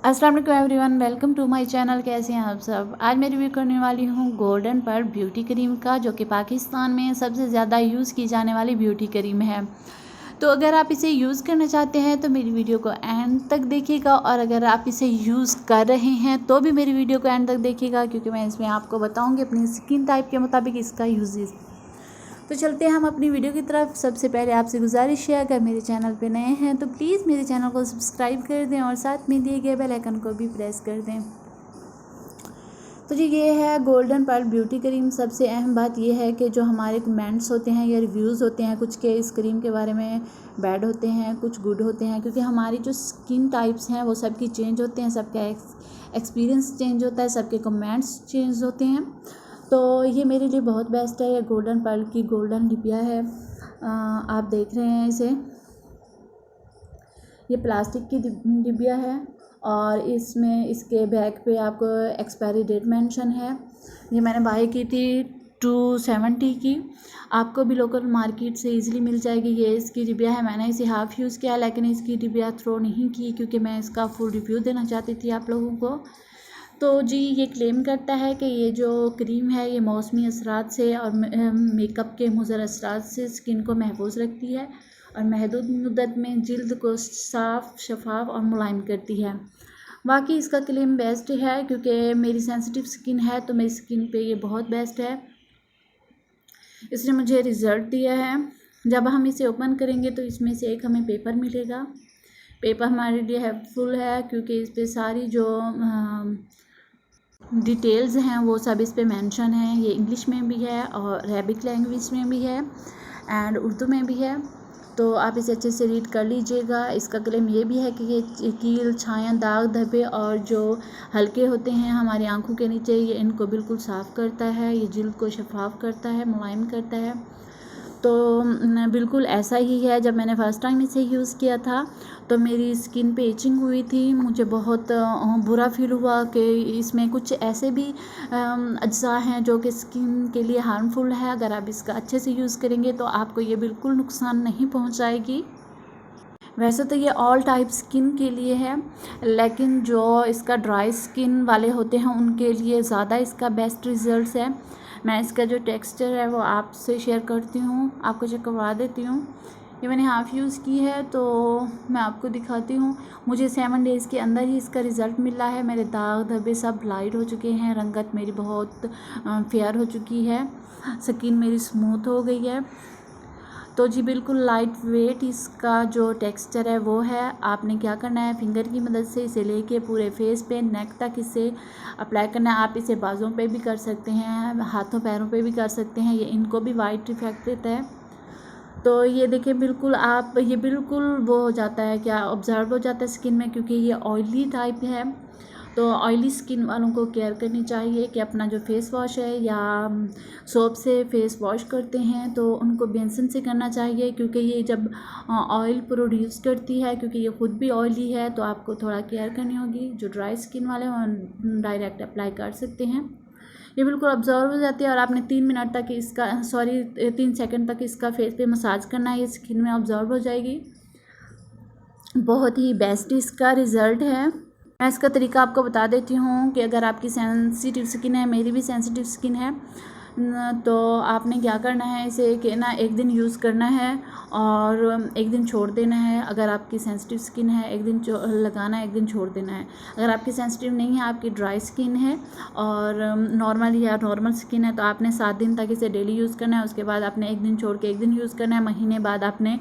अस्सलाम वालेकुम everyone, welcome to my channel. कैसे हैं आप सब। आज मैं रिव्यू करने वाली हूँ गोल्डन पर्ल ब्यूटी क्रीम का, जो कि पाकिस्तान में सबसे ज़्यादा यूज़ की जाने वाली ब्यूटी क्रीम है। तो अगर आप इसे यूज़ करना चाहते हैं तो मेरी वीडियो को एंड तक देखिएगा, और अगर आप इसे यूज़ कर रहे हैं तो भी मेरी वीडियो को एंड तक देखिएगा, क्योंकि मैं इसमें आपको बताऊँगी अपनी स्किन टाइप के मुताबिक इसका यूजेस। तो चलते हैं हम अपनी वीडियो की तरफ। सबसे पहले आपसे गुजारिश है, अगर मेरे चैनल पे नए हैं तो प्लीज़ मेरे चैनल को सब्सक्राइब कर दें और साथ में दिए गए बेल आइकन को भी प्रेस कर दें। तो जी ये है गोल्डन पर्ल ब्यूटी क्रीम। सबसे अहम बात यह है कि जो हमारे कमेंट्स होते हैं या रिव्यूज़ होते हैं कुछ के इस क्रीम के बारे में बैड होते हैं, कुछ गुड होते हैं, क्योंकि हमारी जो स्किन टाइप्स हैं वो सबकी चेंज होते हैं, सबका एक्सपीरियंस चेंज होता है, सबके कमेंट्स चेंज होते हैं। तो ये मेरे लिए बहुत बेस्ट है। ये गोल्डन पर्ल की गोल्डन डिबिया है, आप देख रहे हैं इसे। ये प्लास्टिक की डिबिया है और इसमें इसके बैक पे आपको एक्सपायरी डेट मेंशन है। ये मैंने बाय की थी 270 की, आपको भी लोकल मार्केट से इजीली मिल जाएगी। ये इसकी डिबिया है। मैंने इसे हाफ़ यूज़ किया, लेकिन इसकी डिबिया थ्रो नहीं की क्योंकि मैं इसका फुल रिव्यू देना चाहती थी आप लोगों को। तो जी ये क्लेम करता है कि ये जो क्रीम है ये मौसमी असरात से और मेकअप के मुज़र असरात से स्किन को महफूज रखती है और महदूद मुद्दत में जिल्द को साफ़, शफाफ और मुलायम करती है। बाकी इसका क्लेम बेस्ट है क्योंकि मेरी सेंसिटिव स्किन है, तो मेरी स्किन पे ये बहुत बेस्ट है। इसने मुझे रिज़ल्ट दिया है। जब हम इसे ओपन करेंगे तो इसमें से एक हमें पेपर मिलेगा। पेपर हमारे लिए हेल्पफुल है क्योंकि इस पर सारी जो डिटेल्स हैं वो सब इस पे मेंशन है। ये इंग्लिश में भी है और अरबिक लैंग्वेज में भी है एंड उर्दू में भी है, तो आप इसे अच्छे से रीड कर लीजिएगा। इसका क्लेम ये भी है कि ये कील, छाया, दाग धब्बे और जो हल्के होते हैं हमारी आंखों के नीचे, ये इनको बिल्कुल साफ़ करता है। ये जिल्द को शफाफ करता है, मुलायम करता है। तो बिल्कुल ऐसा ही है। जब मैंने फ़र्स्ट टाइम इसे यूज़ किया था तो मेरी स्किन पे इचिंग हुई थी। मुझे बहुत बुरा फील हुआ कि इसमें कुछ ऐसे भी अज्जा हैं जो कि स्किन के लिए हार्मफुल है। अगर आप इसका अच्छे से यूज़ करेंगे तो आपको ये बिल्कुल नुकसान नहीं पहुंचाएगी। वैसे तो ये ऑल टाइप स्किन के लिए है, लेकिन जो इसका ड्राई स्किन वाले होते हैं उनके लिए ज़्यादा इसका बेस्ट रिज़ल्ट्स है। मैं इसका जो टेक्सचर है वो आपसे शेयर करती हूँ, आपको चेक करवा देती हूँ। ये मैंने हाफ़ यूज़ की है तो मैं आपको दिखाती हूँ। मुझे 7 डेज़ के अंदर ही इसका रिज़ल्ट मिला है। मेरे दाग धब्बे सब लाइट हो चुके हैं, रंगत मेरी बहुत फेयर हो चुकी है, स्किन मेरी स्मूथ हो गई है। तो जी बिल्कुल लाइट वेट इसका जो टेक्सचर है वो है। आपने क्या करना है, फिंगर की मदद से इसे लेके पूरे फेस पे, नेक तक इसे अप्लाई करना है। आप इसे बाजों पे भी कर सकते हैं, हाथों पैरों पे भी कर सकते हैं। ये इनको भी वाइट इफेक्ट देता है। तो ये देखिए बिल्कुल आप ये बिल्कुल वो हो जाता है, क्या ऑब्जर्व हो जाता है स्किन में, क्योंकि ये ऑयली टाइप है। तो ऑयली स्किन वालों को केयर करनी चाहिए कि अपना जो फेस वॉश है या सोप से फेस वॉश करते हैं तो उनको बेंसन से करना चाहिए, क्योंकि ये जब ऑयल प्रोड्यूस करती है, क्योंकि ये ख़ुद भी ऑयली है, तो आपको थोड़ा केयर करनी होगी। जो ड्राई स्किन वाले हैं डायरेक्ट अप्लाई कर सकते हैं। ये बिल्कुल ऑब्जर्व हो जाती है और आपने 3 मिनट तक इसका 3 सेकंड तक इसका फेस पे मसाज करना है। ये स्किन में ऑब्जर्व हो जाएगी। बहुत ही बेस्ट इसका रिज़ल्ट है। मैं इसका तरीका आपको बता देती हूँ कि अगर आपकी सेंसिटिव स्किन है, मेरी भी सेंसिटिव स्किन है, तो आपने क्या करना है, इसे कि ना एक दिन यूज़ करना है और एक दिन छोड़ देना है। अगर आपकी सेंसिटिव स्किन है एक दिन लगाना है, एक दिन छोड़ देना है। अगर आपकी सेंसिटिव नहीं है, आपकी ड्राई स्किन है और नॉर्मल स्किन है, तो आपने 7 दिन तक इसे डेली यूज़ करना है। उसके बाद आपने एक दिन छोड़ के एक दिन यूज़ करना है। महीने बाद आपने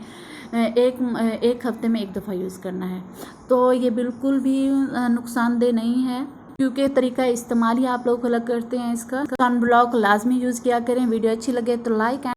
एक हफ्ते में एक दफ़ा यूज़ करना है। तो ये बिल्कुल भी नुकसानदेह नहीं है, क्योंकि तरीका इस्तेमाल ही आप लोग अलग करते हैं। इसका सन ब्लॉक लाजमी यूज़ किया करें। वीडियो अच्छी लगे तो लाइक